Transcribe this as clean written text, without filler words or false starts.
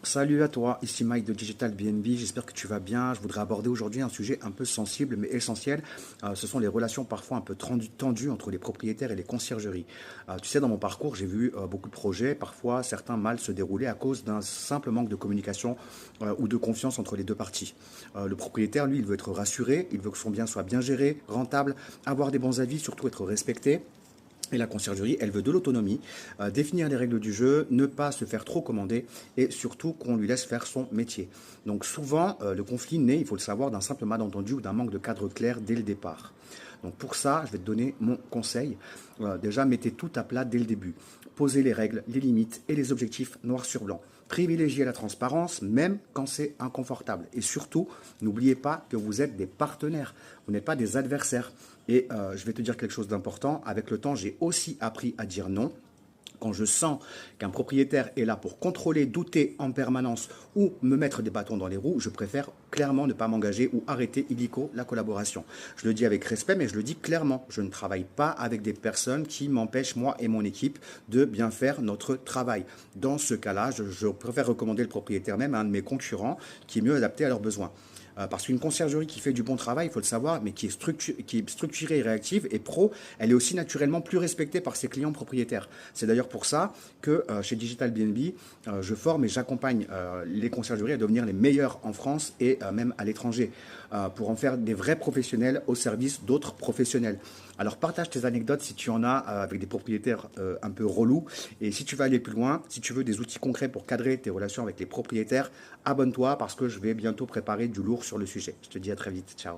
Salut à toi, ici Mike de Digital BNB, j'espère que tu vas bien. Je voudrais aborder aujourd'hui un sujet un peu sensible mais essentiel. Ce sont les relations parfois un peu tendues entre les propriétaires et les conciergeries. Tu sais, dans mon parcours, j'ai vu beaucoup de projets, parfois certains mal se dérouler à cause d'un simple manque de communication ou de confiance entre les deux parties. Le propriétaire, lui, il veut être rassuré, il veut que son bien soit bien géré, rentable, avoir des bons avis, surtout être respecté. Et la conciergerie, elle veut de l'autonomie, définir les règles du jeu, ne pas se faire trop commander et surtout qu'on lui laisse faire son métier. Donc souvent, le conflit naît, il faut le savoir, d'un simple malentendu ou d'un manque de cadre clair dès le départ. Donc pour ça, je vais te donner mon conseil. Déjà, mettez tout à plat dès le début. Posez les règles, les limites et les objectifs noir sur blanc. Privilégiez la transparence, même quand c'est inconfortable. Et surtout, n'oubliez pas que vous êtes des partenaires, vous n'êtes pas des adversaires. Et je vais te dire quelque chose d'important. Avec le temps, j'ai aussi appris à dire non. Quand je sens qu'un propriétaire est là pour contrôler, douter en permanence ou me mettre des bâtons dans les roues, je préfère clairement ne pas m'engager ou arrêter illico la collaboration. Je le dis avec respect, mais je le dis clairement. Je ne travaille pas avec des personnes qui m'empêchent, moi et mon équipe, de bien faire notre travail. Dans ce cas-là, je préfère recommander le propriétaire même à un de mes concurrents qui est mieux adapté à leurs besoins. Parce qu'une conciergerie qui fait du bon travail, il faut le savoir, mais qui est structurée et réactive et pro, elle est aussi naturellement plus respectée par ses clients propriétaires. C'est d'ailleurs pour ça que chez Digital BNB, je forme et j'accompagne les conciergeries à devenir les meilleures en France et même à l'étranger, pour en faire des vrais professionnels au service d'autres professionnels. Alors partage tes anecdotes si tu en as avec des propriétaires un peu relous. Et si tu veux aller plus loin, si tu veux des outils concrets pour cadrer tes relations avec les propriétaires, abonne-toi parce que je vais bientôt préparer du lourd sur le sujet. Je te dis à très vite. Ciao.